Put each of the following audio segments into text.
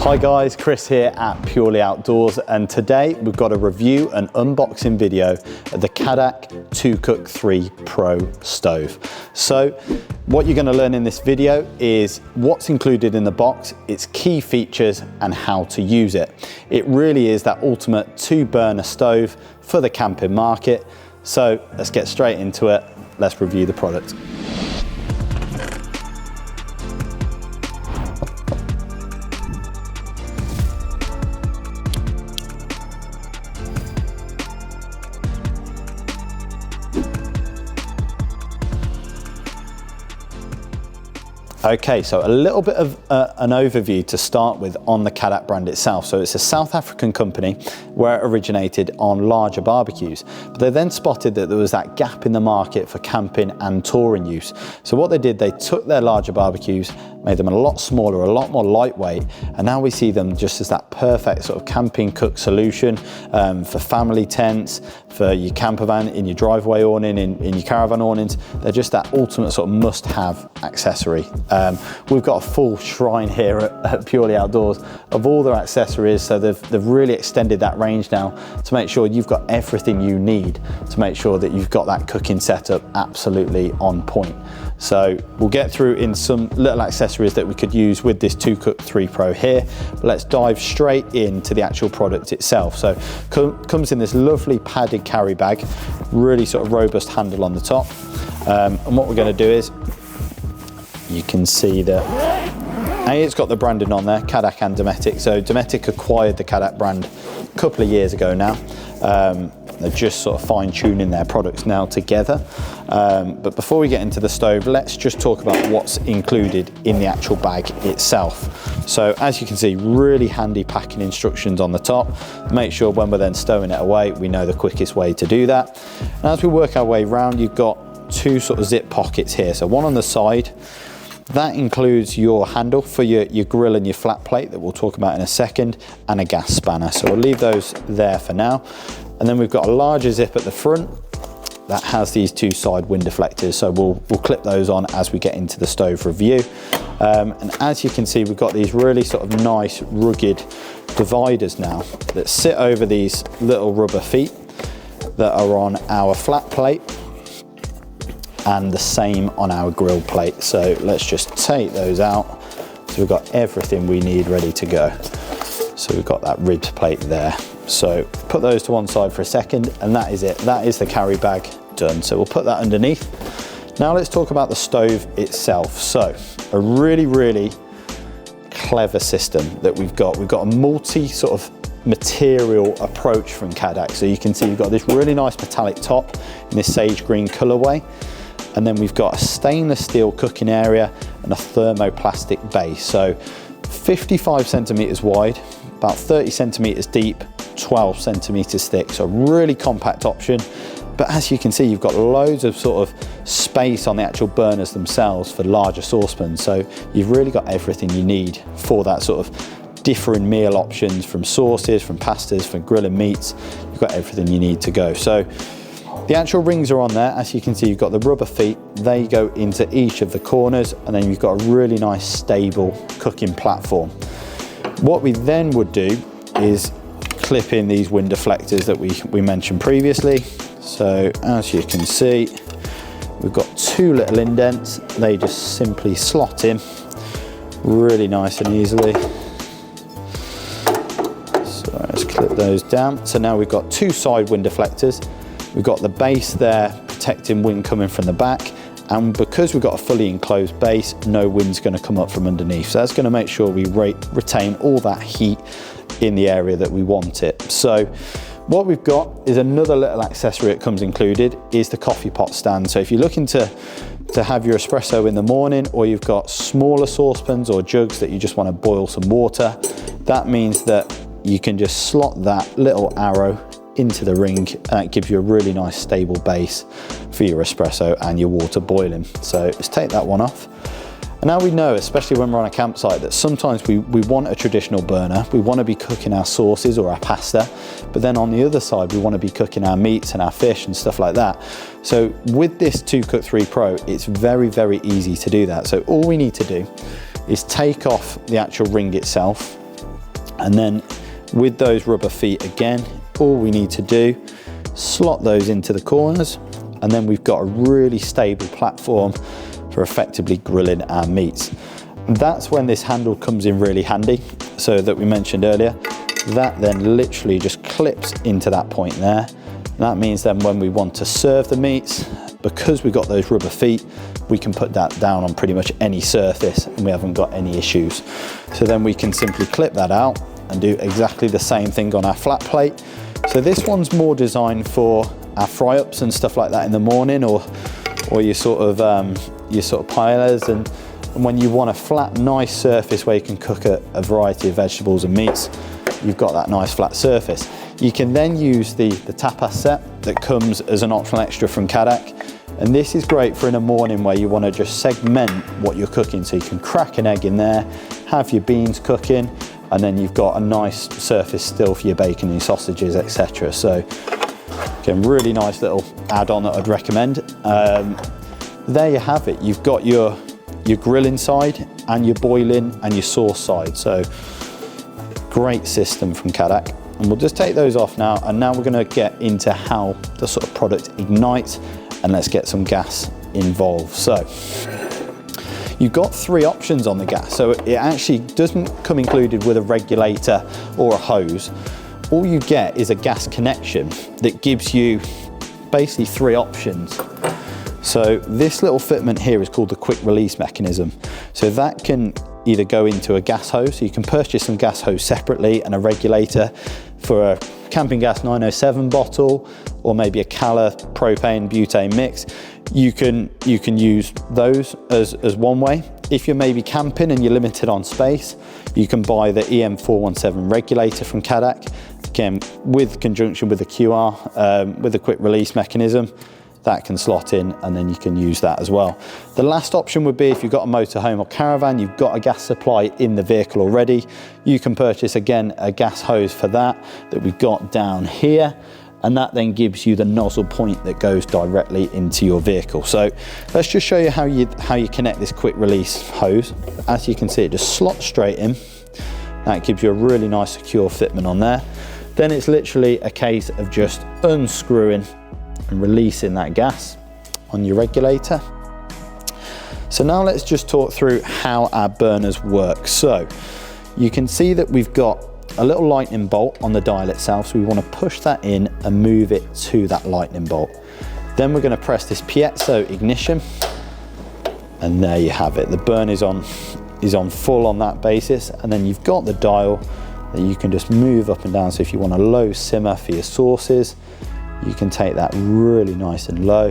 Hi guys, Chris here at Purely Outdoors, and today we've got a review and unboxing video of the Cadac 2Cook 3 Pro stove. So what you're going to learn in this video is what's included in the box, its key features and how to use it. It really is that ultimate 2-burner stove for the camping market. So let's get straight into it. Let's review the product. Okay, so a little bit of an overview to start with on the Cadac brand itself. So it's a South African company where it originated on larger barbecues, but they then spotted that there was that gap in the market for camping and touring use. So what they did, they took their larger barbecues, made them a lot smaller, a lot more lightweight, and now we see them just as that perfect sort of camping cook solution for family tents, for your camper van, in your driveway awning, in your caravan awnings. They're just that ultimate sort of must-have accessory. We've got a full shrine here at Purely Outdoors of all their accessories, so they've really extended that range now to make sure you've got everything you need to make sure that you've got that cooking setup absolutely on point. So we'll get through in some little accessories that we could use with this 2Cook 3 Pro here, but let's dive straight into the actual product itself. So comes in this lovely padded carry bag, really sort of robust handle on the top, and what we're going to do is, you can see that it's got the branding on there, Cadac and Dometic. So Dometic acquired the Cadac brand a couple of years ago now. They're just sort of fine-tuning their products now together. But before we get into the stove, let's just talk about what's included in the actual bag itself. So as you can see, really handy packing instructions on the top. Make sure when we're then stowing it away, we know the quickest way to do that. And as we work our way around, you've got two sort of zip pockets here. So one on the side, that includes your handle for your grill and your flat plate that we'll talk about in a second, and a gas spanner. So we'll leave those there for now. And then we've got a larger zip at the front that has these two side wind deflectors. So we'll clip those on as we get into the stove review. And as you can see, we've got these really sort of nice rugged dividers now that sit over these little rubber feet that are on our flat plate, and the same on our grill plate. So let's just take those out. So we've got everything we need ready to go. So we've got that ribbed plate there. So put those to one side for a second, and that is it. That is the carry bag done. So we'll put that underneath. Now let's talk about the stove itself. So a really, really clever system that we've got. We've got a multi sort of material approach from Cadac. So you can see you've got this really nice metallic top in this sage green colorway. And then we've got a stainless steel cooking area and a thermoplastic base. So 55 centimeters wide, about 30 centimeters deep, 12 centimeters thick. So a really compact option. But as you can see, you've got loads of sort of space on the actual burners themselves for larger saucepans. So you've really got everything you need for that sort of different meal options, from sauces, from pastas, from grilling meats. You've got everything you need to go. So the actual rings are on there. As you can see, you've got the rubber feet. They go into each of the corners, and then you've got a really nice stable cooking platform. What we then would do is clip in these wind deflectors that we mentioned previously. So as you can see, we've got two little indents. They just simply slot in really nice and easily. So let's clip those down. So now we've got two side wind deflectors. We've got the base there protecting wind coming from the back, and because we've got a fully enclosed base, no wind's going to come up from underneath. So that's going to make sure we retain all that heat in the area that we want it. So what we've got is another little accessory that comes included, is the coffee pot stand. So if you're looking to have your espresso in the morning, or you've got smaller saucepans or jugs that you just want to boil some water, that means that you can just slot that little arrow into the ring, and that gives you a really nice stable base for your espresso and your water boiling. So let's take that one off. And now we know, especially when we're on a campsite, that sometimes we want a traditional burner. We want to be cooking our sauces or our pasta, but then on the other side, we want to be cooking our meats and our fish and stuff like that. So with this 2Cook 3 Pro, it's very, very easy to do that. So all we need to do is take off the actual ring itself, And then with those rubber feet again, all we need to do, slot those into the corners, and then we've got a really stable platform for effectively grilling our meats. That's when this handle comes in really handy. So that we mentioned earlier, that then literally just clips into that point there. And that means then when we want to serve the meats, because we've got those rubber feet, we can put that down on pretty much any surface and we haven't got any issues. So then we can simply clip that out and do exactly the same thing on our flat plate. So this one's more designed for our fry ups and stuff like that in the morning, or your sort of paellas, and when you want a flat, nice surface where you can cook a variety of vegetables and meats, you've got that nice flat surface. You can then use the tapas set that comes as an optional extra from Cadac. And this is great for in a morning where you want to just segment what you're cooking. So you can crack an egg in there, have your beans cooking, and then you've got a nice surface still for your bacon and your sausages, etc. So again, really nice little add-on that I'd recommend. There you have it. You've got your grilling side and your boiling and your sauce side. So great system from Cadac. And we'll just take those off now. And now we're going to get into how the sort of product ignites, and let's get some gas involved. So you've got three options on the gas. So it actually doesn't come included with a regulator or a hose. All you get is a gas connection that gives you basically three options. So this little fitment here is called the quick release mechanism. So that can either go into a gas hose, so you can purchase some gas hose separately and a regulator for a camping gas 907 bottle, or maybe a Cala propane butane mix. You can use those as one way. If you're maybe camping and you're limited on space, you can buy the EM417 regulator from Cadac, again with conjunction with the QR, with a quick release mechanism. That can slot in, and then you can use that as well. The last option would be if you've got a motorhome or caravan, you've got a gas supply in the vehicle already, you can purchase again a gas hose for that we've got down here, and that then gives you the nozzle point that goes directly into your vehicle. So let's just show you how you connect this quick release hose. As you can see, it just slots straight in. That gives you a really nice secure fitment on there. Then it's literally a case of just unscrewing and releasing that gas on your regulator. So now let's just talk through how our burners work. So you can see that we've got a little lightning bolt on the dial itself, so we want to push that in and move it to that lightning bolt. Then we're going to press this piezo ignition, and there you have it. The burn is on full on that basis, and then you've got the dial that you can just move up and down. So if you want a low simmer for your sauces, you can take that really nice and low,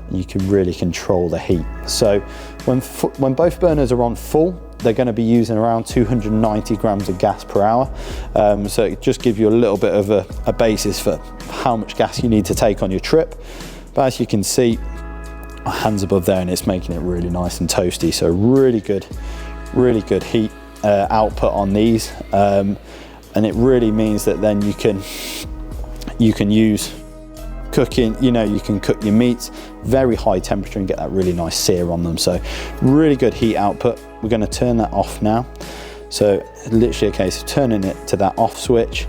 and you can really control the heat. So when both burners are on full, they're going to be using around 290 grams of gas per hour. So it just gives you a little bit of a basis for how much gas you need to take on your trip. But as you can see, my hand's above there and it's making it really nice and toasty. So really good heat output on these. And it really means that then you can use cooking, you can cook your meats very high temperature and get that really nice sear on them. So really good heat output. We're going to turn that off now. So literally a case of turning it to that off switch,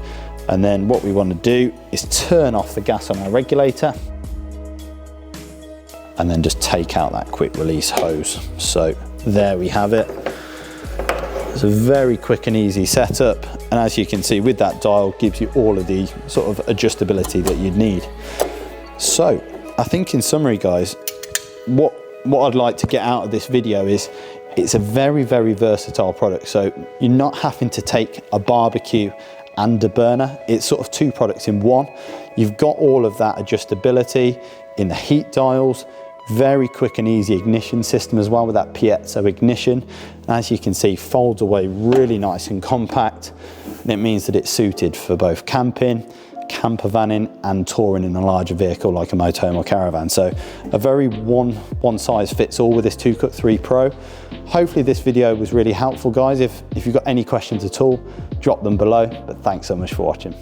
and then what we want to do is turn off the gas on our regulator and then just take out that quick release hose. So there we have it. It's a very quick and easy setup, and as you can see with that dial, gives you all of the sort of adjustability that you'd need. So I think in summary, guys, what I'd like to get out of this video is it's a very versatile product. So you're not having to take a barbecue and a burner. It's sort of two products in one. You've got all of that adjustability in the heat dials, very quick and easy ignition system as well with that piezo ignition. As you can see, folds away really nice and compact, and it means that it's suited for both camping, camper vanning and touring in a larger vehicle like a motorhome or caravan. So a very one size fits all with this 2Cook 3 Pro. Hopefully this video was really helpful, guys. If you've got any questions at all, drop them below, but thanks so much for watching.